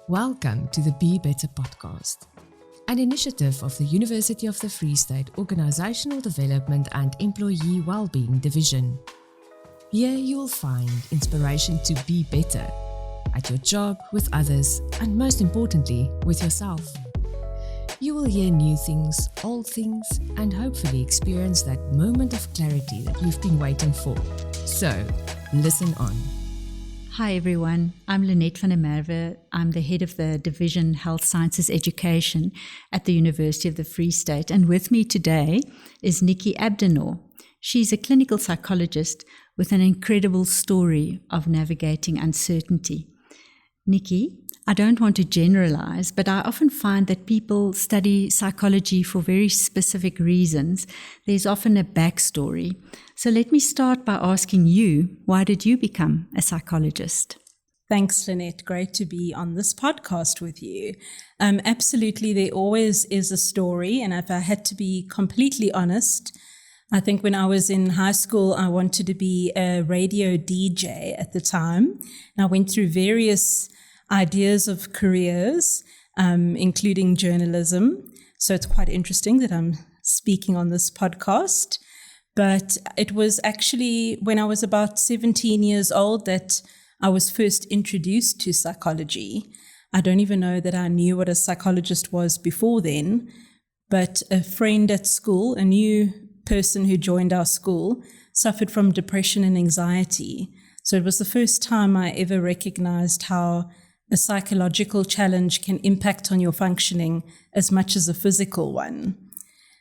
Welcome to the Be Better podcast, an initiative of the University of the Free State Organizational Development and Employee Wellbeing Division. Here you will find inspiration to be better at your job, with others, and most importantly, with yourself. You will hear new things, old things, and hopefully experience that moment of clarity that you've been waiting for. So, listen on. Hi everyone, I'm Lynette van der Merwe. I'm the head of the Division Health Sciences Education at the University of the Free State, and with me today is Nicky Abdinor. She's a clinical psychologist with an incredible story of navigating uncertainty. Nicky, I don't want to generalize, but I often find that people study psychology for very specific reasons. There's often a backstory. So let me start by asking you, why did you become a psychologist? Thanks, Lynette. Great to be on this podcast with you. Absolutely, there always is a story. And if I had to be completely honest, I think when I was in high school, I wanted to be a radio DJ at the time. And I went through various ideas of careers, including journalism. So it's quite interesting that I'm speaking on this podcast. But it was actually when I was about 17 years old that I was first introduced to psychology. I don't even know that I knew what a psychologist was before then, but a friend at school, a new person who joined our school, suffered from depression and anxiety. So it was the first time I ever recognized how a psychological challenge can impact on your functioning as much as a physical one.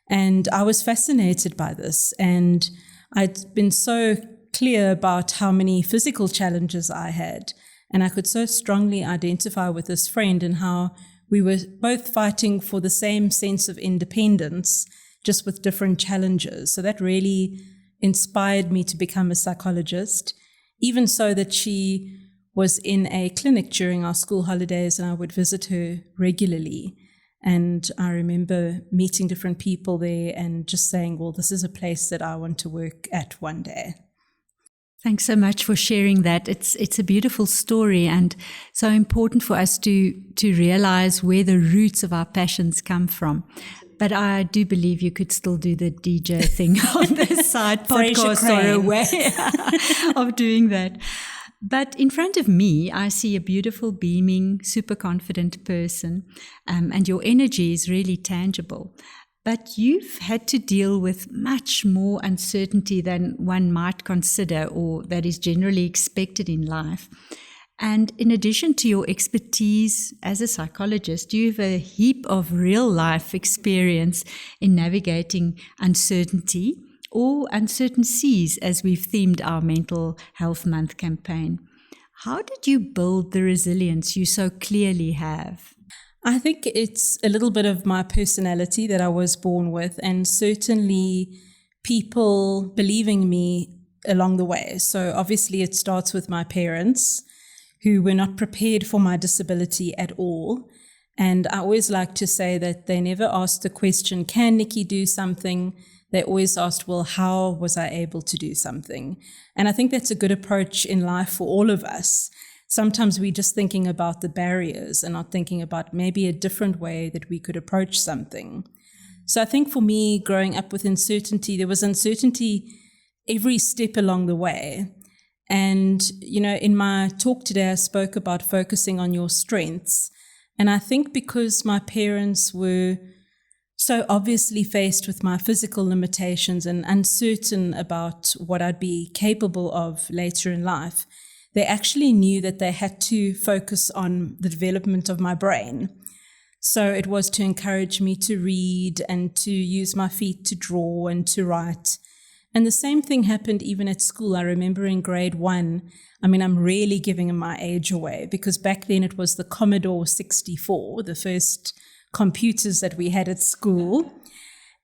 And I was fascinated by this. And I'd been so clear about how many physical challenges I had. And I could so strongly identify with this friend and how we were both fighting for the same sense of independence, just with different challenges. So that really inspired me to become a psychologist, even so that she was in a clinic during our school holidays and I would visit her regularly. And I remember meeting different people there and just saying, well, this is a place that I want to work at one day. Thanks so much for sharing that. It's a beautiful story and so important for us to realize where the roots of our passions come from. But I do believe you could still do the DJ thing on the side podcast or a way of doing that. But in front of me, I see a beautiful, beaming, super confident person, and your energy is really tangible. But you've had to deal with much more uncertainty than one might consider or that is generally expected in life. And in addition to your expertise as a psychologist, you have a heap of real life experience in navigating uncertainty or uncertain seas, as we've themed our Mental Health Month campaign. How did you build the resilience you so clearly have? I think it's a little bit of my personality that I was born with, and certainly people believing me along the way. So obviously it starts with my parents, who were not prepared for my disability at all. And I always like to say that they never asked the question, can Nicky do something? They always asked, well, how was I able to do something? And I think that's a good approach in life for all of us. Sometimes we're just thinking about the barriers and not thinking about maybe a different way that we could approach something. So I think for me, growing up with uncertainty, there was uncertainty every step along the way. And, in my talk today, I spoke about focusing on your strengths. And I think because my parents were so obviously faced with my physical limitations and uncertain about what I'd be capable of later in life, they actually knew that they had to focus on the development of my brain. So it was to encourage me to read and to use my feet to draw and to write. And the same thing happened even at school. I remember in grade 1, I'm really giving my age away because back then it was the Commodore 64, the first computers that we had at school.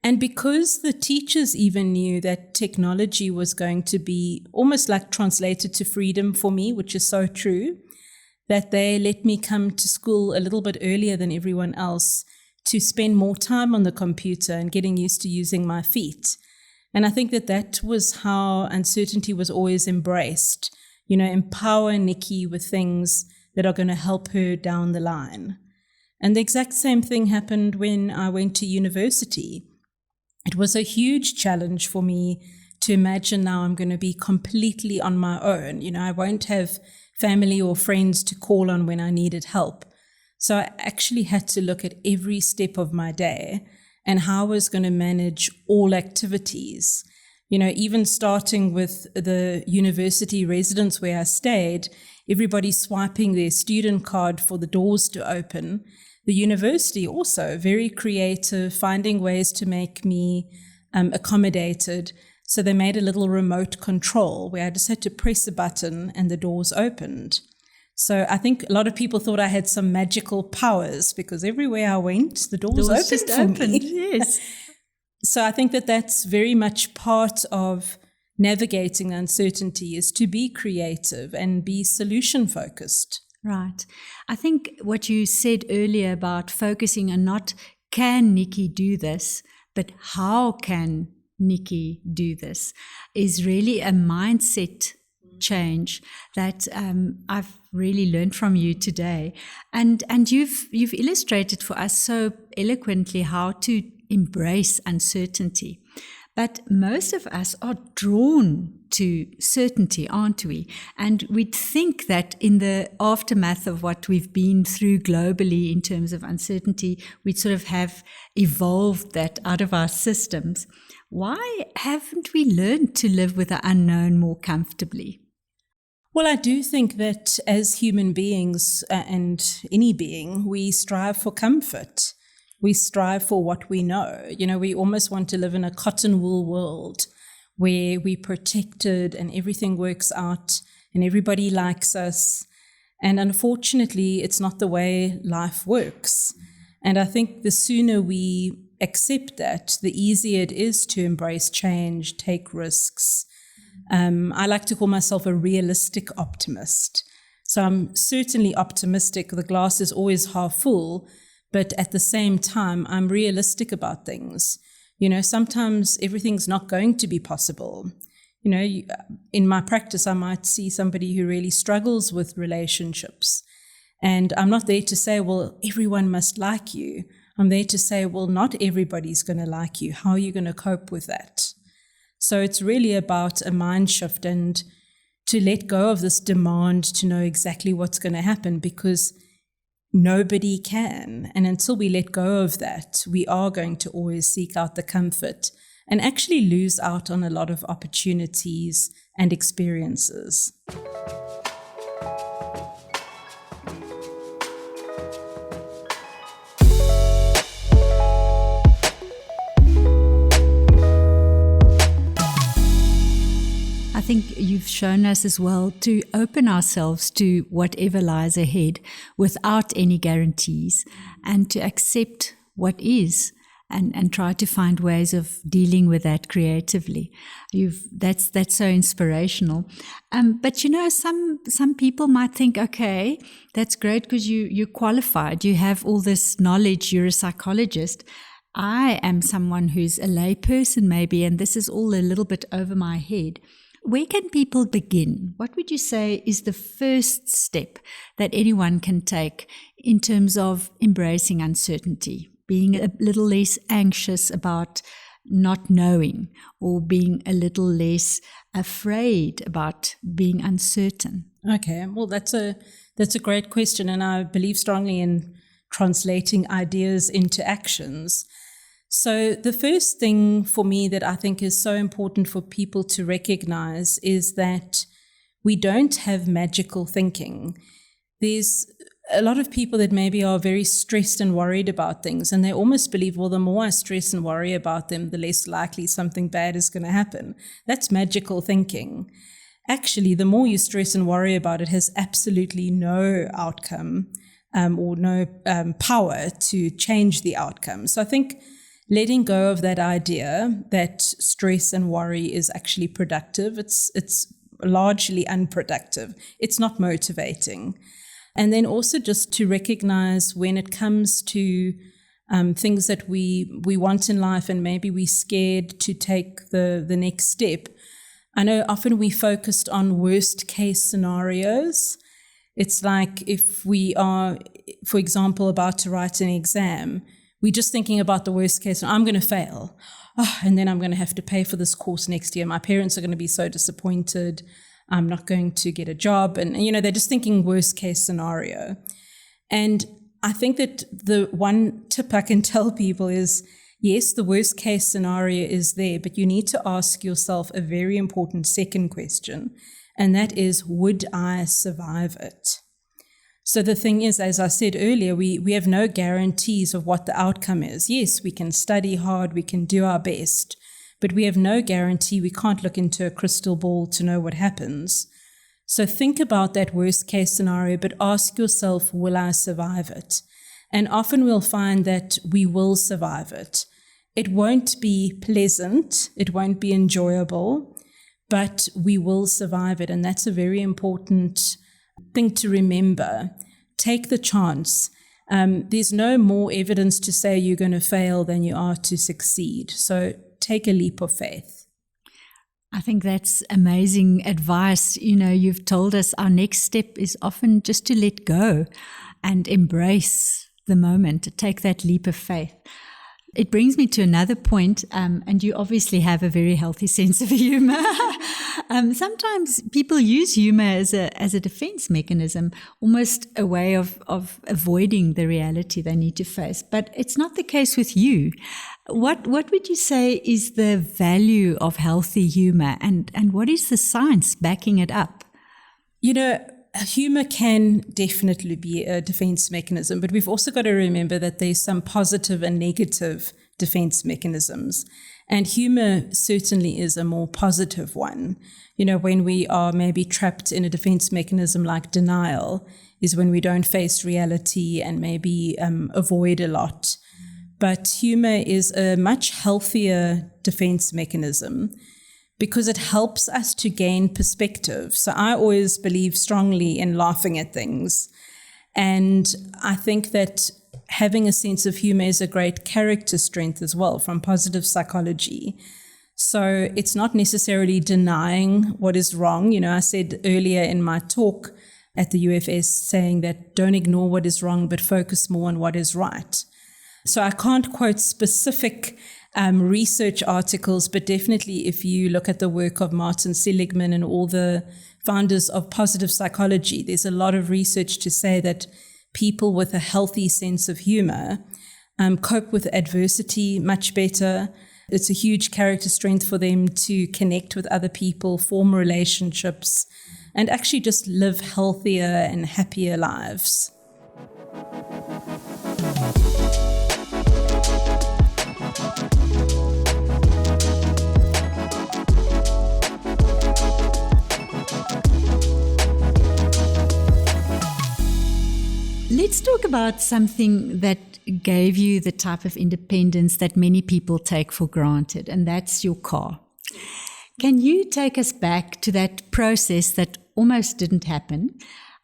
And because the teachers even knew that technology was going to be almost like translated to freedom for me, which is so true, that they let me come to school a little bit earlier than everyone else to spend more time on the computer and getting used to using my feet. And I think that was how uncertainty was always embraced. Empower Nicky with things that are going to help her down the line. And the exact same thing happened when I went to university. It was a huge challenge for me to imagine now I'm going to be completely on my own. I won't have family or friends to call on when I needed help. So I actually had to look at every step of my day and how I was going to manage all activities. Even starting with the university residence where I stayed, everybody swiping their student card for the doors to open. The university also very creative, finding ways to make me accommodated. So they made a little remote control where I just had to press a button and the doors opened. So I think a lot of people thought I had some magical powers because everywhere I went, the doors opened for me. Yes. So I think that that's very much part of navigating uncertainty, is to be creative and be solution focused. Right. I think what you said earlier about focusing on not can Nicky do this, but how can Nicky do this is really a mindset change that I've really learned from you today. And you've illustrated for us so eloquently how to embrace uncertainty. But most of us are drawn to certainty, aren't we? And we'd think that in the aftermath of what we've been through globally in terms of uncertainty, we'd sort of have evolved that out of our systems. Why haven't we learned to live with the unknown more comfortably? Well, I do think that as human beings and any being, we strive for comfort. We strive for what we know. We almost want to live in a cotton wool world where we're protected and everything works out and everybody likes us. And unfortunately, it's not the way life works. And I think the sooner we accept that, the easier it is to embrace change, take risks. I like to call myself a realistic optimist. So I'm certainly optimistic. The glass is always half full. But at the same time, I'm realistic about things. Sometimes everything's not going to be possible. In my practice, I might see somebody who really struggles with relationships. And I'm not there to say, well, everyone must like you. I'm there to say, well, not everybody's going to like you. How are you going to cope with that? So it's really about a mind shift and to let go of this demand to know exactly what's going to happen, because nobody can. And until we let go of that, we are going to always seek out the comfort and actually lose out on a lot of opportunities and experiences. I think you've shown us as well to open ourselves to whatever lies ahead without any guarantees, and to accept what is and try to find ways of dealing with that creatively. That's so inspirational. But some people might think, okay, that's great because you're qualified, you have all this knowledge, you're a psychologist. I am someone who's a lay person maybe, and this is all a little bit over my head. Where can people begin? What would you say is the first step that anyone can take in terms of embracing uncertainty, being a little less anxious about not knowing, or being a little less afraid about being uncertain? Okay, well, that's a great question, and I believe strongly in translating ideas into actions. So the first thing for me that I think is so important for people to recognize is that we don't have magical thinking. There's a lot of people that maybe are very stressed and worried about things, and they almost believe, well, the more I stress and worry about them, the less likely something bad is going to happen. That's magical thinking. Actually, the more you stress and worry about it has absolutely no outcome or no power to change the outcome. So I think letting go of that idea that stress and worry is actually productive, it's largely unproductive. It's not motivating. And then also just to recognize when it comes to things that we want in life and maybe we're scared to take the next step. I know often we focused on worst case scenarios. It's like if we are, for example, about to write an exam, we're just thinking about the worst case, and I'm going to fail. Oh, and then I'm going to have to pay for this course next year. My parents are going to be so disappointed. I'm not going to get a job. And, they're just thinking worst case scenario. And I think that the one tip I can tell people is, yes, the worst case scenario is there, but you need to ask yourself a very important second question. And that is, would I survive it? So the thing is, as I said earlier, we have no guarantees of what the outcome is. Yes, we can study hard, we can do our best, but we have no guarantee. We can't look into a crystal ball to know what happens. So think about that worst case scenario, but ask yourself, will I survive it? And often we'll find that we will survive it. It won't be pleasant, it won't be enjoyable, but we will survive it. And that's a very important thing to remember. Take the chance. There's no more evidence to say you're going to fail than you are to succeed. So take a leap of faith. I think that's amazing advice. You've told us our next step is often just to let go and embrace the moment, take that leap of faith. It brings me to another point, and you obviously have a very healthy sense of humor. Sometimes people use humor as a defense mechanism, almost a way of avoiding the reality they need to face. But it's not the case with you. What would you say is the value of healthy humor, and what is the science backing it up? Humor can definitely be a defense mechanism, but we've also got to remember that there's some positive and negative defense mechanisms. And humor certainly is a more positive one. When we are maybe trapped in a defense mechanism like denial, is when we don't face reality and maybe avoid a lot. But humor is a much healthier defense mechanism, because it helps us to gain perspective. So I always believe strongly in laughing at things. And I think that having a sense of humor is a great character strength as well from positive psychology. So it's not necessarily denying what is wrong. I said earlier in my talk at the UFS saying that don't ignore what is wrong, but focus more on what is right. So I can't quote specific research articles, but definitely if you look at the work of Martin Seligman and all the founders of positive psychology, there's a lot of research to say that people with a healthy sense of humor cope with adversity much better. It's a huge character strength for them to connect with other people, form relationships, and actually just live healthier and happier lives. Let's talk about something that gave you the type of independence that many people take for granted, and that's your car. Can you take us back to that process that almost didn't happen?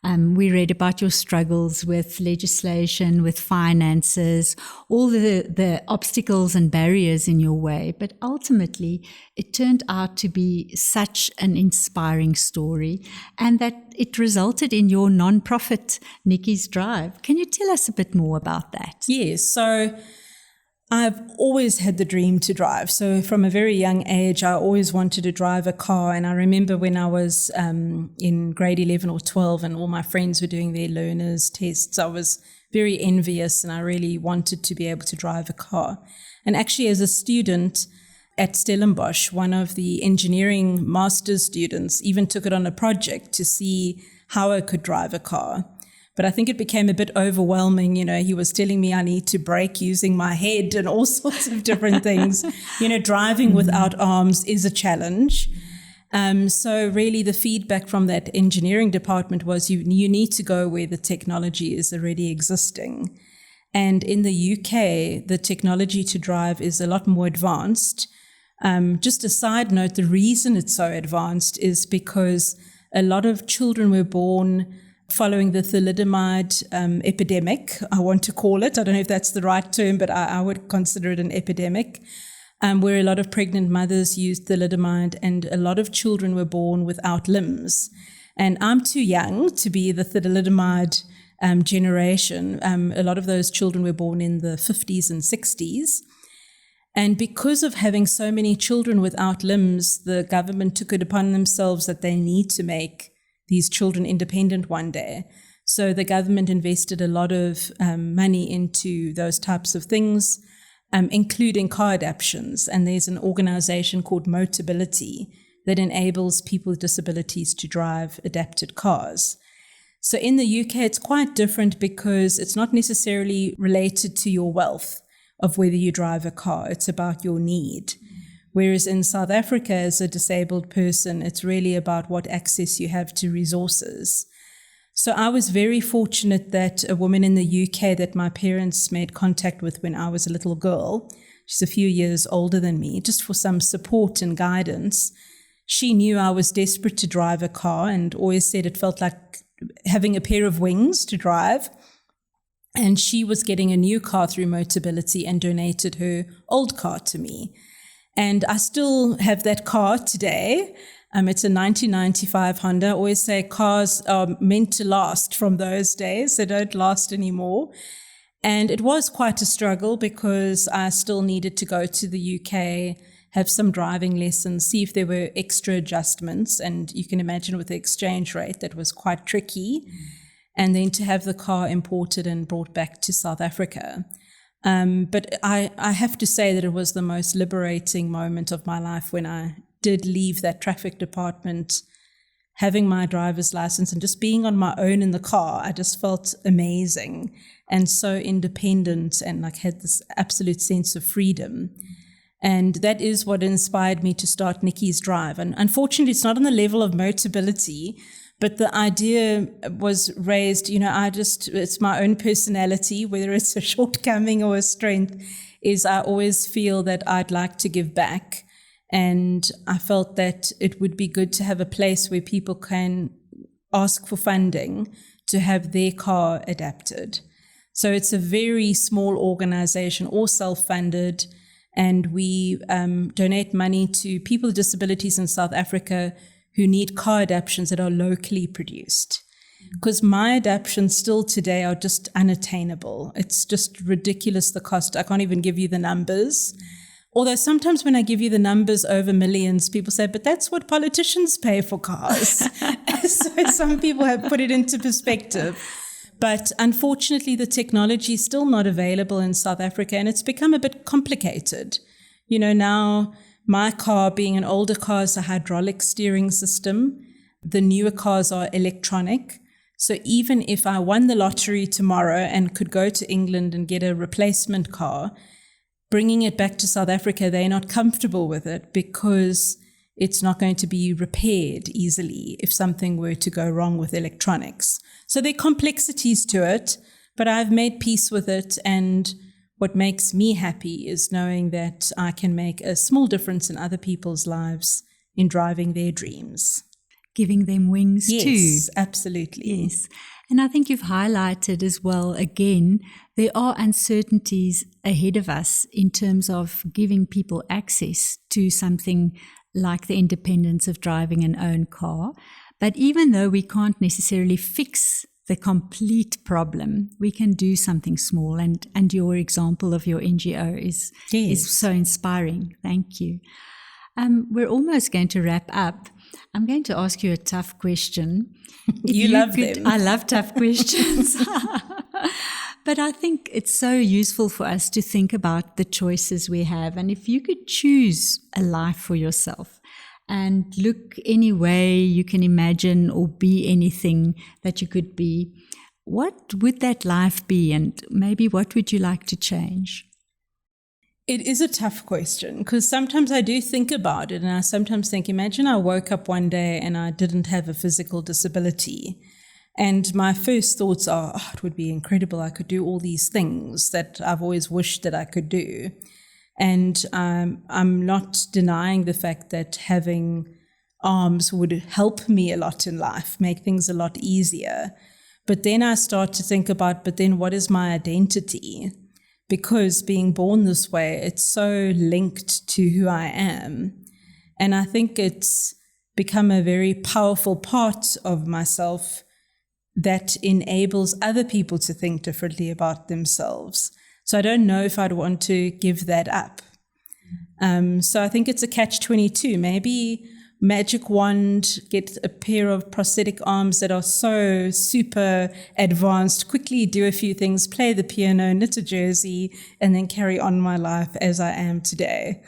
We read about your struggles with legislation, with finances, all the obstacles and barriers in your way. But ultimately, it turned out to be such an inspiring story, and that it resulted in your nonprofit, Nicky's Drive. Can you tell us a bit more about that? Yes. So I've always had the dream to drive. So from a very young age, I always wanted to drive a car. And I remember when I was in grade 11 or 12 and all my friends were doing their learners tests, I was very envious and I really wanted to be able to drive a car. And actually as a student at Stellenbosch, one of the engineering master's students even took it on a project to see how I could drive a car. But I think it became a bit overwhelming. He was telling me I need to brake using my head and all sorts of different things. Driving without arms is a challenge. So really the feedback from that engineering department was you need to go where the technology is already existing. And in the UK, the technology to drive is a lot more advanced. Just a side note, the reason it's so advanced is because a lot of children were born following the thalidomide epidemic, I want to call it. I don't know if that's the right term, but I would consider it an epidemic, where a lot of pregnant mothers used thalidomide and a lot of children were born without limbs. And I'm too young to be the thalidomide generation. A lot of those children were born in the 50s and 60s. And because of having so many children without limbs, the government took it upon themselves that they need to make these children independent one day. So the government invested a lot of money into those types of things, including car adaptions. And there's an organization called Motability that enables people with disabilities to drive adapted cars. So in the UK, it's quite different because it's not necessarily related to your wealth of whether you drive a car. It's about your need. Whereas in South Africa, as a disabled person, it's really about what access you have to resources. So I was very fortunate that a woman in the UK that my parents made contact with when I was a little girl, she's a few years older than me, just for some support and guidance. She knew I was desperate to drive a car and always said it felt like having a pair of wings to drive. And she was getting a new car through Motability and donated her old car to me. And I still have that car today. It's a 1995 Honda. I always say cars are meant to last from those days. They don't last anymore. And it was quite a struggle because I still needed to go to the UK, have some driving lessons, see if there were extra adjustments. And you can imagine with the exchange rate, that was quite tricky. And then to have the car imported and brought back to South Africa. But I have to say that it was the most liberating moment of my life when I did leave that traffic department, having my driver's license and just being on my own in the car. I just felt amazing and so independent and like had this absolute sense of freedom. And that is what inspired me to start Nicky's Drive. And unfortunately, it's not on the level of Motability, but the idea was raised, it's my own personality, whether it's a shortcoming or a strength, is I always feel that I'd like to give back. And I felt that it would be good to have a place where people can ask for funding to have their car adapted. So it's a very small organization, all self-funded, and we donate money to people with disabilities in South Africa who need car adaptions that are locally produced. Because my adaptions still today are just unattainable. It's just ridiculous, the cost. I can't even give you the numbers. Although sometimes when I give you the numbers over millions, people say, but that's what politicians pay for cars. So some people have put it into perspective. But unfortunately, the technology is still not available in South Africa, and it's become a bit complicated. Now my car, being an older car, has a hydraulic steering system. The newer cars are electronic. So even if I won the lottery tomorrow and could go to England and get a replacement car, bringing it back to South Africa, they're not comfortable with it because it's not going to be repaired easily if something were to go wrong with electronics. So there are complexities to it, but I've made peace with it. And what makes me happy is knowing that I can make a small difference in other people's lives in driving their dreams. Giving them wings too. Yes, absolutely. Yes. And I think you've highlighted as well, again, there are uncertainties ahead of us in terms of giving people access to something like the independence of driving an own car. But even though we can't necessarily fix the complete problem, we can do something small. And your example of your NGO is so inspiring. Thank you. We're almost going to wrap up. I'm going to ask you a tough question. You love them. I love tough questions. But I think it's so useful for us to think about the choices we have. And if you could choose a life for yourself and look any way you can imagine or be anything that you could be, what would that life be? And maybe what would you like to change? It is a tough question because sometimes I do think about it, and I sometimes think, imagine I woke up one day and I didn't have a physical disability. And my first thoughts are, it would be incredible. I could do all these things that I've always wished that I could do. And I'm not denying the fact that having arms would help me a lot in life, make things a lot easier. But then I start to think about, but then what is my identity? Because being born this way, it's so linked to who I am. And I think it's become a very powerful part of myself that enables other people to think differently about themselves. So I don't know if I'd want to give that up. So I think it's a catch-22. Maybe magic wand, get a pair of prosthetic arms that are so super advanced, quickly do a few things, play the piano, knit a jersey, and then carry on my life as I am today.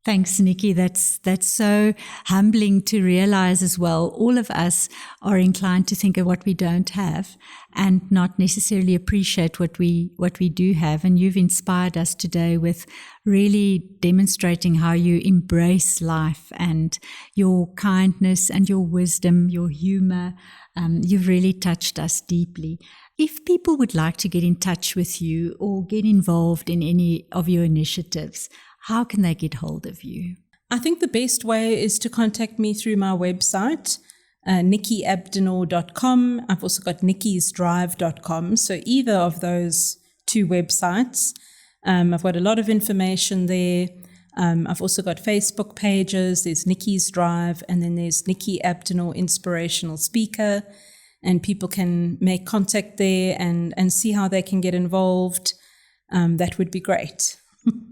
Thanks, Nicky. That's so humbling to realize as well. All of us are inclined to think of what we don't have and not necessarily appreciate what we do have. And you've inspired us today with really demonstrating how you embrace life and your kindness and your wisdom, your humor. You've really touched us deeply. If people would like to get in touch with you or get involved in any of your initiatives, how can they get hold of you? I think the best way is to contact me through my website, nickyabdinor.com. I've also got nickysdrive.com. So either of those two websites. I've got a lot of information there. I've also got Facebook pages. There's Nicky's Drive, and then there's Nicky Abdinor Inspirational Speaker. And people can make contact there and see how they can get involved. That would be great.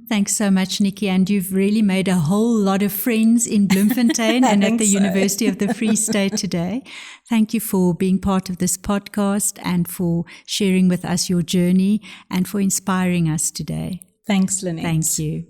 Thanks so much, Nicky. And you've really made a whole lot of friends in Bloemfontein and at the University of the Free State today. Thank you for being part of this podcast and for sharing with us your journey and for inspiring us today. Thanks, Lynette. Thank you.